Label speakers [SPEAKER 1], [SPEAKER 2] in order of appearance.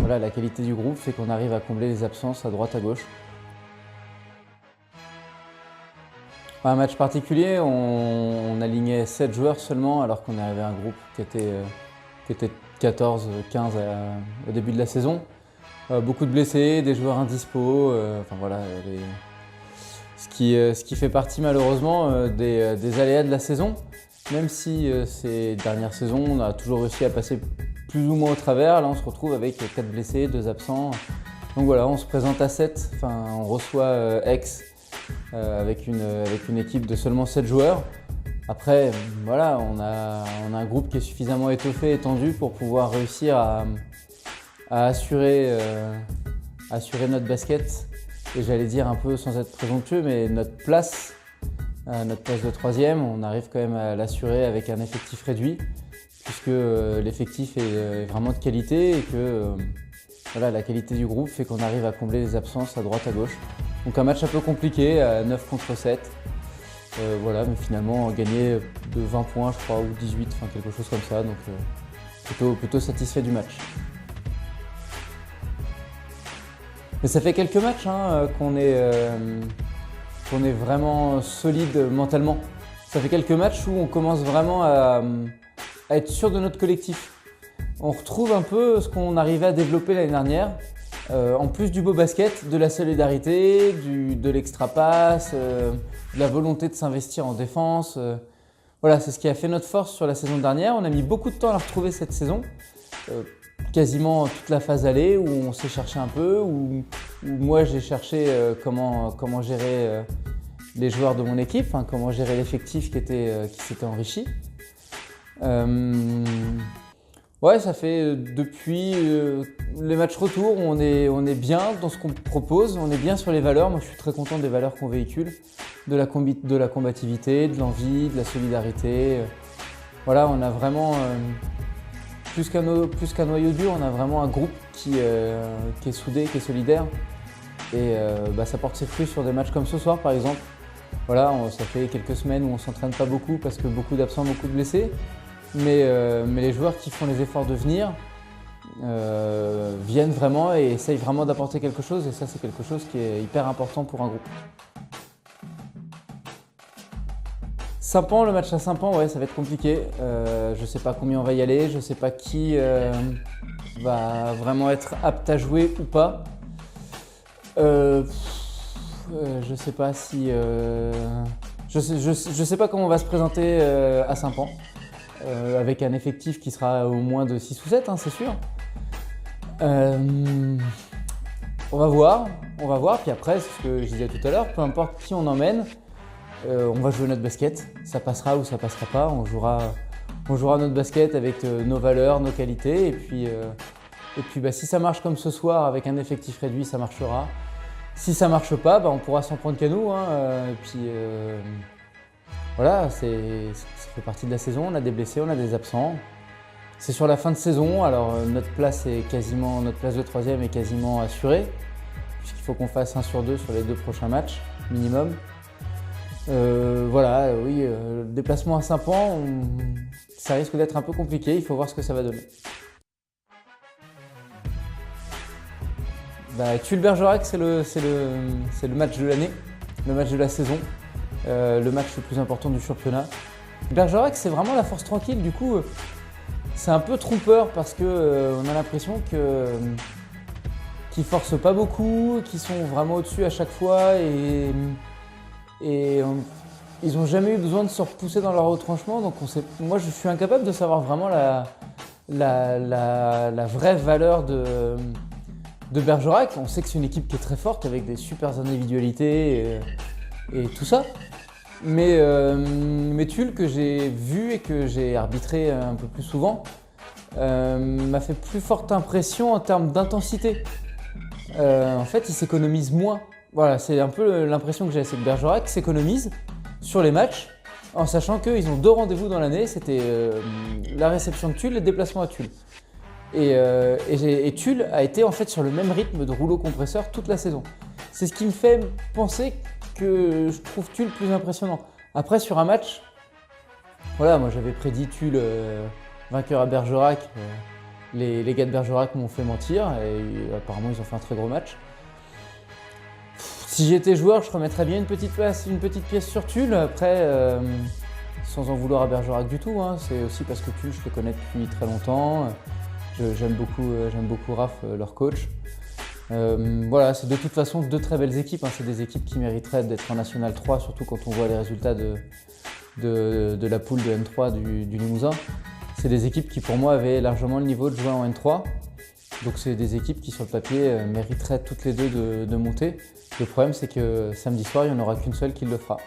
[SPEAKER 1] voilà, la qualité du groupe fait qu'on arrive à combler les absences à droite à gauche. Un match particulier, on alignait 7 joueurs seulement alors qu'on avait un groupe qui était 14, 15 au début de la saison. Beaucoup de blessés, des joueurs indispo, enfin voilà, ce qui fait partie malheureusement des aléas de la saison. Même si ces dernières saisons, on a toujours réussi à passer plus ou moins au travers, là on se retrouve avec 4 blessés, 2 absents. Donc voilà, on se présente à 7, enfin on reçoit Aix avec une équipe de seulement 7 joueurs. Après, voilà, on a un groupe qui est suffisamment étoffé, étendu pour pouvoir réussir à assurer notre basket. Et j'allais dire un peu sans être présomptueux, mais notre place de troisième, on arrive quand même à l'assurer avec un effectif réduit, puisque l'effectif est vraiment de qualité et que voilà, la qualité du groupe fait qu'on arrive à combler les absences à droite à gauche. Donc un match un peu compliqué, à 9 contre 7. Voilà, mais finalement gagné de 20 points je crois, ou 18, enfin quelque chose comme ça. Donc plutôt satisfait du match. Mais ça fait quelques matchs qu'on est vraiment solide mentalement. Ça fait quelques matchs où on commence vraiment à être sûr de notre collectif. On retrouve un peu ce qu'on arrivait à développer l'année dernière, en plus du beau basket, de la solidarité, de l'extra passe, de la volonté de s'investir en défense. Voilà, c'est ce qui a fait notre force sur la saison dernière. On a mis beaucoup de temps à la retrouver cette saison. Quasiment toute la phase aller où on s'est cherché un peu, où moi j'ai cherché comment gérer les joueurs de mon équipe, comment gérer l'effectif qui s'était enrichi. Ouais, ça fait depuis les matchs retour, on est bien dans ce qu'on propose, on est bien sur les valeurs. Moi je suis très content des valeurs qu'on véhicule, de la combativité, de l'envie, de la solidarité. Voilà, on a vraiment... Plus qu'un noyau dur, on a vraiment un groupe qui est soudé, qui est solidaire. Et ça porte ses fruits sur des matchs comme ce soir par exemple. Voilà, ça fait quelques semaines où on ne s'entraîne pas beaucoup parce que beaucoup d'absents, beaucoup de blessés. Mais les joueurs qui font les efforts de venir viennent vraiment et essayent vraiment d'apporter quelque chose. Et ça, c'est quelque chose qui est hyper important pour un groupe. Saint-Pan, le match à Saint-Pan, ouais, ça va être compliqué. Je ne sais pas combien on va y aller, je ne sais pas qui va vraiment être apte à jouer ou pas. Je sais pas si... je sais pas comment on va se présenter à Saint-Pan, avec un effectif qui sera au moins de 6 ou 7, c'est sûr. On va voir, puis après, c'est ce que je disais tout à l'heure, peu importe qui on emmène, on va jouer notre basket, ça passera ou ça passera pas, on jouera notre basket avec nos valeurs, nos qualités, et puis si ça marche comme ce soir avec un effectif réduit, ça marchera. Si ça marche pas, on pourra s'en prendre qu'à nous, et puis voilà, ça fait partie de la saison, on a des blessés, on a des absents. C'est sur la fin de saison, alors notre place de troisième est quasiment assurée, puisqu'il faut qu'on fasse 1 sur 2 sur les 2 prochains matchs, minimum. Voilà, oui, le déplacement à Saint-Pan, ça risque d'être un peu compliqué, il faut voir ce que ça va donner. Tulle-Bergerac, c'est le match de l'année, le match de la saison, le match le plus important du championnat. Bergerac, c'est vraiment la force tranquille, du coup, c'est un peu trompeur parce qu'on a l'impression qu'ils forcent pas beaucoup, qu'ils sont vraiment au-dessus à chaque fois et ils n'ont jamais eu besoin de se repousser dans leur retranchement. Donc moi, je suis incapable de savoir vraiment la vraie valeur de Bergerac. On sait que c'est une équipe qui est très forte avec des super individualités et tout ça. Mais Tulle, que j'ai vu et que j'ai arbitré un peu plus souvent, m'a fait plus forte impression en termes d'intensité. En fait, ils s'économisent moins. Voilà, c'est un peu l'impression que j'ai, c'est que Bergerac s'économise sur les matchs en sachant qu'ils ont 2 rendez-vous dans l'année, c'était la réception de Tulle et le déplacement à Tulle. Et Tulle a été en fait sur le même rythme de rouleau compresseur toute la saison. C'est ce qui me fait penser que je trouve Tulle plus impressionnant. Après, sur un match, voilà, moi j'avais prédit Tulle vainqueur à Bergerac. les gars de Bergerac m'ont fait mentir et apparemment ils ont fait un très gros match. Si j'étais joueur, je remettrais bien une petite pièce sur Tulle. Après, sans en vouloir à Bergerac du tout, hein, c'est aussi parce que Tulle, je les connais depuis très longtemps. J'aime beaucoup Raph, leur coach. Voilà, c'est de toute façon deux très belles équipes, hein. C'est des équipes qui mériteraient d'être en National 3, surtout quand on voit les résultats de la poule de N3 du Limousin. C'est des équipes qui pour moi avaient largement le niveau de jouer en N3. Donc c'est des équipes qui sur le papier mériteraient toutes les deux de monter. Le problème c'est que samedi soir, il n'y en aura qu'une seule qui le fera.